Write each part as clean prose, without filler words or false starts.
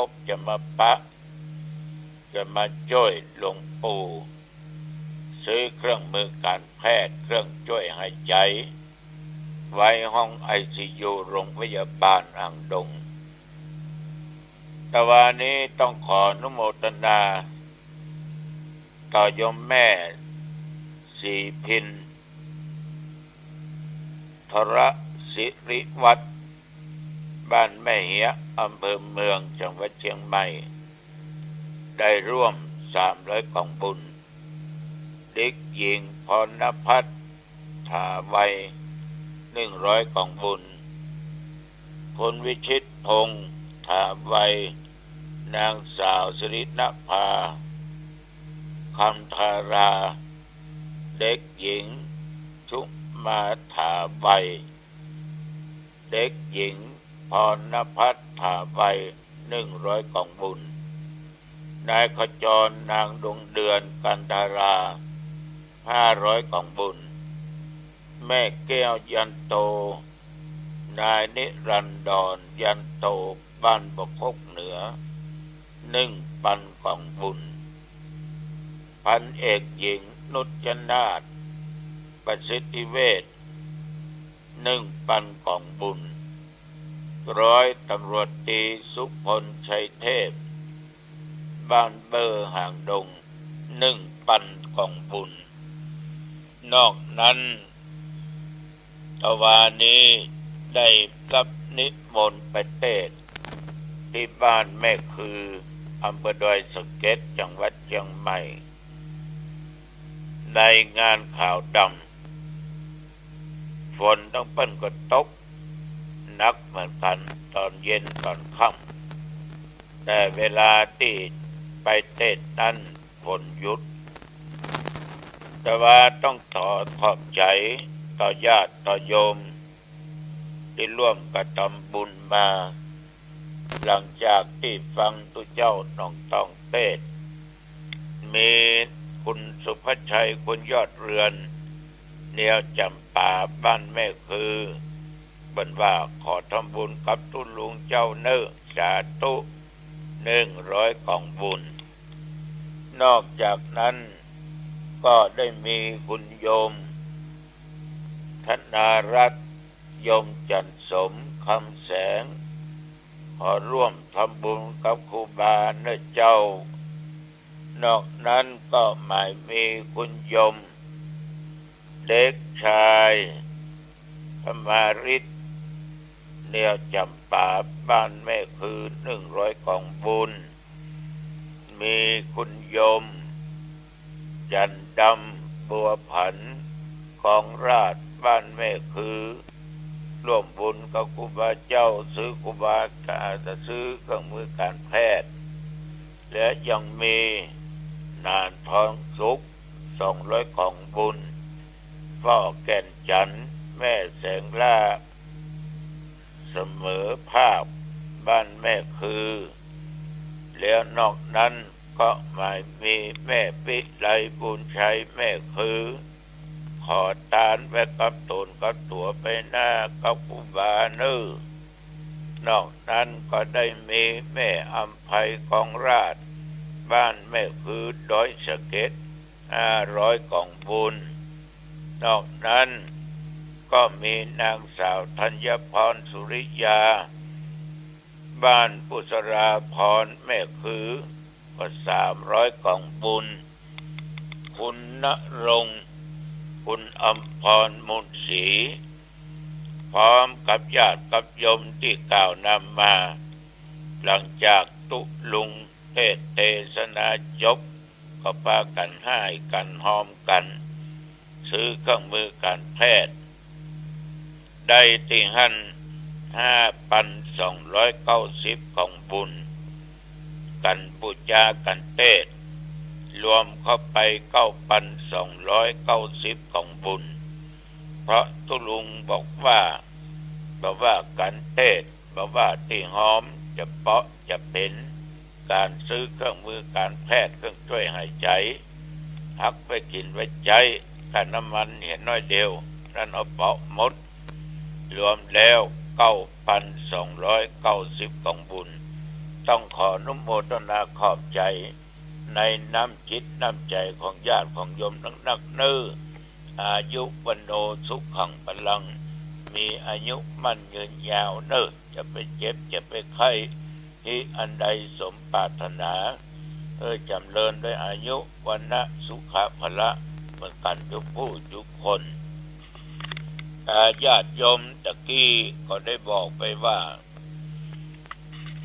บจะมาปะจะมาช่วยหลวงปู่ซื้อเครื่องมือการแพทย์เครื่องช่วยหายใจไว้ห้องICUโรงพยาบาลอ่างดงแต่วันนี้ต้องขออนุโมทนาต่อโยมแม่ศรีพินทรศิริวัฒน์บ้านแม่เหียอำเภอเมืองจังหวัดเชียงใหม่ได้ร่วม300กล่องบุญเด็กหญิงพรณภัทรถาวัย100กล่องบุญคุณวิชิตพงษ์ถาวัยนางสาวสิรินภาคำธาราเด็กหญิงชุมาถาวัยเด็กหญิงพรณภัทรถาวัย100กล่องบุญนายขจรนางดวงเดือนกันธารา500กล่องบุญแม่แก้วยันโตนายนิรันดรยันโตบ้านบกคกเหนือ1,000กล่องบุญพันเอกหญิงนุชนาถประสิทธิเวช1,000กล่องบุญร้อยตำรวจตรีสุพลชัยเทพบ้านเบอร์ห่างดง1,000กล่องบุญนอกนั้นตะวันนี้ได้รับนิมนต์ไปเทศน์ที่บ้านแม่คืออำเภอดอยสะเก็ดจังหวัดเชียงใหม่ในงานข่าวดำฝนต้องเปิ้นก็ตกหนักเหมือนกันตอนเย็นตอนค่ำแต่เวลาที่ไปเทศน์นั้นฝนหยุดแต่ว่าต้องขอบใจต่อญาติต่อโยมที่ร่วมกระทำบุญมาหลังจากที่ฟังตุเจ้าน้องต้องเทศน์มีคุณสุภชัยคุณยอดเรือนแนวจำป่าบ้านแม่คือบันว่าขอทำบุญกับตุลุงเจ้าเนื้อสาธุ100กล่องบุญนอกจากนั้นก็ได้มีคุณโยมธนารัตน์ยมจันทร์สมคำแสงขอร่วมทำบุญกับครูบาเนื้อเจ้านอกนั้นก็หมายมีคุณโยมเด็กชายธรรมาริศแนวจำป่าบ้านแม่คือ100กล่องบุญมีคุณโยมจันดำบัวผันของราชบ้านแม่คือร่วมบุญกับครูบาเจ้าซื้อครูบาจะซื้อเครื่องมือการแพทย์และยังมีนานทองสุข200กล่องบุญพ่อแก่นจันทร์แม่แสงล่าเสมอภาพบ้านแม่คือแล้วนอกนั้นก็หมายมีแม่ปิไลบุญชัยแม่คือขอทานไว้กับตนกับตัวไปหน้ากับครูบาเนื้อนอกนั้นก็ได้มีแม่อำไพของราชบ้านแม่คือดอยสะเก็ด500กล่องบุญนอกนั้นก็มีนางสาวธัญพรสุริยาบ้านปุษราพรแม่คือก็300กล่องบุญคุณณรงค์คุณอำพรมุนศรีพร้อมกับญาติกับโยมที่กล่าวนำมาหลังจากตุลุงเทศนาจบก็พากันให้กันหอมกันซื้อเครื่องมือการแพทย์ได้ที่หั่น5,290ของบุญกันบูชากันเทศน์รวมเข้าไป9,290ของบุญเพราะตุลุงบอกว่าการเทศน์บอกว่าที่หอมจะเปาะจะเป็นการซื้อเครื่องมือการแพทย์เครื่องช่วยหายใจหักไปกินไว้ใจค่าน้ำมันเห็นน้อยเดียวนั่นเอาเปาะหมดรวมแล้ว9,290ของบุญ ต้องขออนุโมทนาขอบใจในน้ำจิตน้ำใจของญาติของโยมนักเนื้ออายุวันโนสุขังพลังมีอายุมั่นยืนยาวเนิ่นจะไปเจ็บจะไปไข้ที่อันใดสมปรารถนาจำเริญด้วยอายุวันนะสุขะพละเหมือนกันทุกผู้ทุกคนญาติโยมตะกี้ก็ได้บอกไปว่า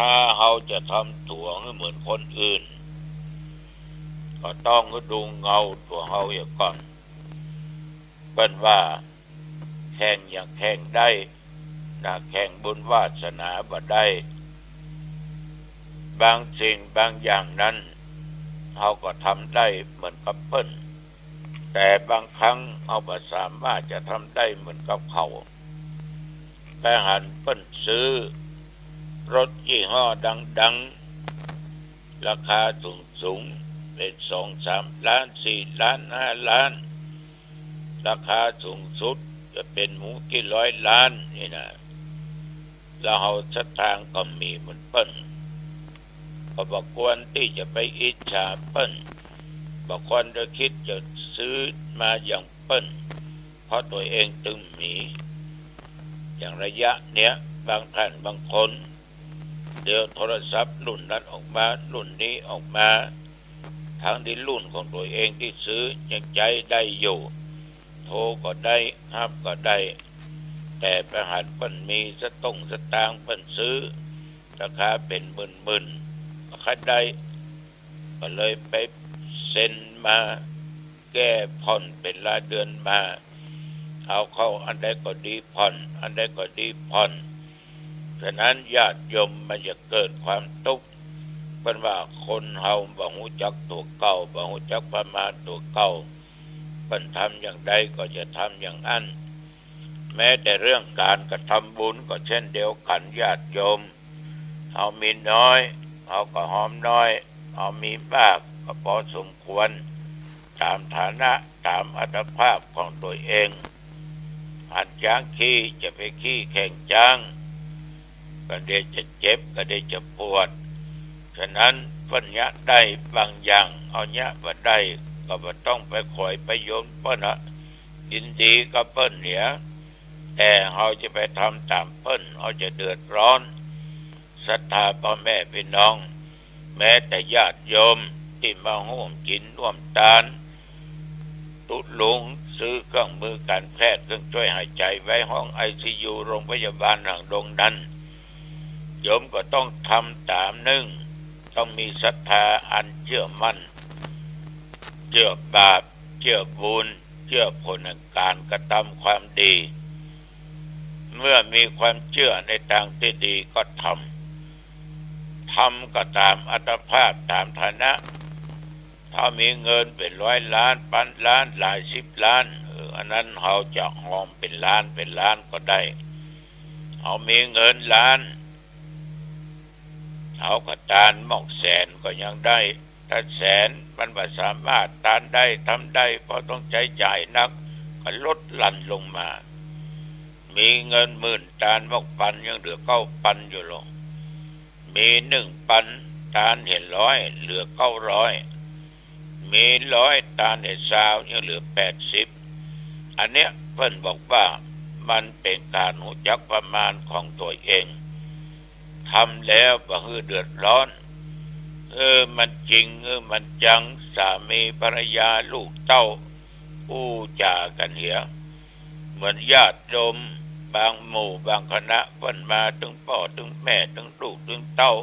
ถ้าเราจะทำตัวให้เหมือนคนอื่นก็ต้องดูเงาตัวเราอย่างก่อนเป็นว่าแข่งอย่างแข่งได้แข่งบุญวาสนาบ่ได้บางสิ่งบางอย่างนั้นเราก็ทำได้เหมือนกับเปิ้นแต่บางครั้งเราบ่สามารถจะทำได้เหมือนกับเขาแต่หันเปิ้นซื้อรถยี่ห้อดังๆราคาสูงเป็น2-3 ล้าน4 ล้าน5 ล้านราคาสูงสุดจะเป็นหมูกี่100 ล้านนี่นะแล้วเราสตางค์ก็มีเหมือนเปิ้นก็บ่ควรที่จะไปอิจฉาเปิ้นบ่ควรจะคิดจะซื้อมาอย่างเปิ้นเพราะตัวเองตึงมีอย่างระยะเนี้ยบางท่านบางคนเดี๋ยวโทรศัพท์รุ่นนั้นออกมารุ่นนี้ออกมาทางที่รุ่นของตัวเองที่ซื้อยังใจได้อยู่โทรก็ได้ฮับก็ได้แต่ไปหันเปิ้นมีสตางค์เปิ้นซื้อราคาเป็นหมื่นก็คัดได้ก็เลยไปเซ็นมาแก้ผ่อนเป็นรายเดือนมาเอาเข้าอันใดก็ดีผ่อนอันใดก็ดีผ่อนฉะนั้นญาติโยมมันจะเกิดความทุกข์เป็นว่าคนเฮาบ่ฮู้จักตัวเก่าบ่ฮู้จักประมาณตัวเก่าเพิ่นทำอย่างใดก็จะทำอย่างนั้นแม้แต่เรื่องการกระทำบุญก็เช่นเดียวกันญาติโยมเฮามีน้อยเฮาก็หอมน้อยเฮามีมากก็พอสมควรตามฐานะตามอัตภาพของตัวเองหัดจ้างขี้จะไปขี้แข่งจ้างก็เดี๋ยวจะเจ็บก็เดี๋ยวจะปวดฉะนั้นเพิ่นยะได้บางอย่างเอายะบ่ได้ก็บ่ต้องไปขอยไปโยนเพิ่นน่ะยินดีกับเพิ่นเสียแต่เฮาจะไปทำตามเพิ่นเฮาจะเดือดร้อนศรัทธาพ่อแม่พี่น้องแม้แต่ญาติโยมที่มาร่วมกินร่วมทานตุลุงซื้อเครื่องมือการแพทย์เครื่องช่วยหายใจไว้ห้อง ICU โรงพยาบาลหางดงนั้นโยมก็ต้องทำตามต้องมีศรัทธาอันเชื่อมั่นเชื่อบาปเชื่อบุญเชื่อผลแห่งการกระทำความดีเมื่อมีความเชื่อในทางที่ดีก็ทำก็ตามอัตภาพตามฐานะถ้ามีเงินเป็น100 ล้านพันล้านหลาย10 ล้านอันนั้นเราจะหอมเป็นล้านก็ได้เรามีเงินล้านเอากระตานหมอกแสนก็ยังได้ถ้าแสนมันบ่สามารถทานได้ทำได้เพราะต้องใช้จ่ายนักก็ลดหลั่นลงมามีเงิน10,000ตานหมอกปันยังเหลือ9,000อยู่หรอกมี1,000ตานเห็น100เหลือ900มี100ตานเห็น20ยังเหลือ80อันเนี้ยเพิ่นบอกว่ามันเป็นการรู้จักประมาณของตัวเองทำแล้วบ่ฮือเดือดร้อนมันจริงมันจังสามีภรรยาลูกเต้าอู้จากันเหียเหมือนญาติโยมบางหมู่บางคณะเพิ่นมาถึงพ่อถึงแม่ถึงลูกถึงเต้า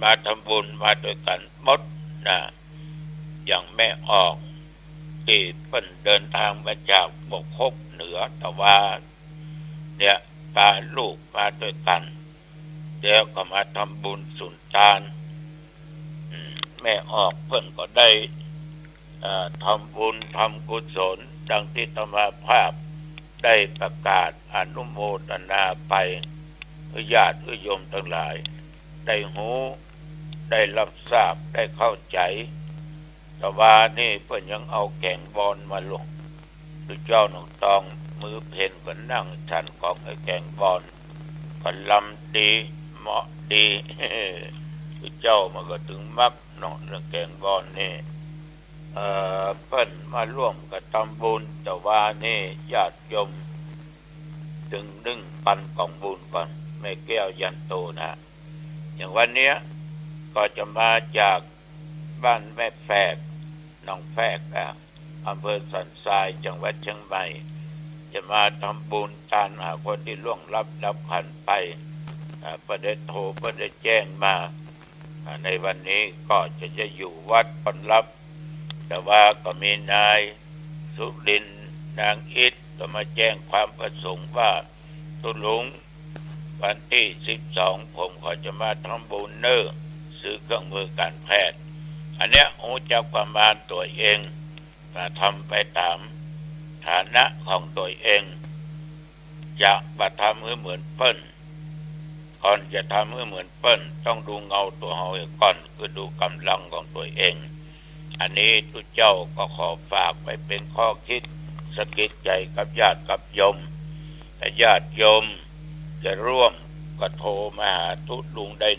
มาทำบุญมาด้วยกันหมดนะอย่างแม่ออกที่เพิ่นเดินทางมาจากบกคบเหนือตะวันเนี่ยพาลูกมาด้วยกันเดี๋ยวก็มาทำบุญสุนทานแม่ออกเพิ่นก็ได้ทำบุญทำกุศลดังที่ธรรมภาพได้ประกาศอนุโมทนาไปญาติโยมทั้งหลายได้หูได้รับทราบได้เข้าใจแต่ว่านี่เพิ่นยังเอาแก่งบอลมาลงคือเจ้าหนองตองมือเพนก็นั่งฉันของไอ้แก่งบอลก็ลำดีเหมาะดี คือเจ้ามันก็ถึงมักเนาะเรื่องแกงบอนนี่เพิ่นมาร่วมกับทำบุญแต่ว่านี่ญาติโยมถึงนึ่งปันกล่องบุญก่อนแม่แก้วยันโตนะอย่างวันเนี้ยก็จะมาจากบ้านแม่แฝกน้องแฝกอำเภอสันทรายจังหวัดเชียงใหม่จะมาทำบุญทานหาคนที่ล่วงลับดับขันไปประเด็นโทรประเด็นแจ้งมาในวันนี้ก็จะอยู่วัดผลลัพธ์แต่ว่าก็มีนายสุรินทร์นางอิฐก็มาแจ้งความประสงค์ว่าตุลุงวันที่12ผมขอจะมาทำบุญซื้อเครื่องมือการแพทย์อันเนี้ยรู้จักประมาณตัวเองทำไปตามฐานะของตัวเองจะมาทำให้เหมือนเปิ้ลก่อนจะทำให้เหมือนเปิ้ลต้องดูเงาตัวเราก่อนคือดูกำลังของตัวเองอันนี้ทุกเจ้าก็ขอฝากไปเป็นข้อคิดสะกิดใจกับญาติกับโยมถ้าญาติโยมจะร่วมก็โทรมาหาทุลุงได้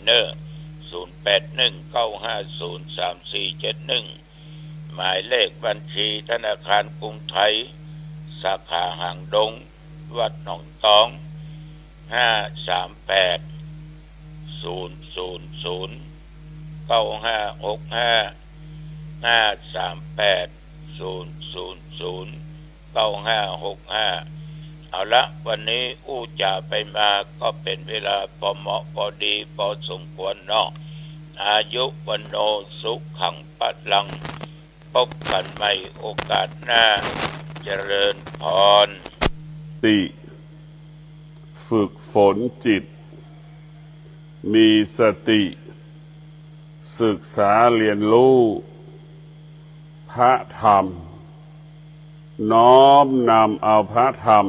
0819503471หมายเลขบัญชีธนาคารกรุงไทยสาขาหางดงวัดหนองตอง538009538009565เอาละวันนี้จ่าไปมาก็เป็นเวลาพอเหมาะพอดีพอสมควรเนาะอายุวันโนสุขังปะลังพบกันใหม่โอกาสหน้าเจริญพรติฝึกฝนจิตมีสติศึกษาเรียนรู้พระธรรมน้อมนำเอาพระธรรม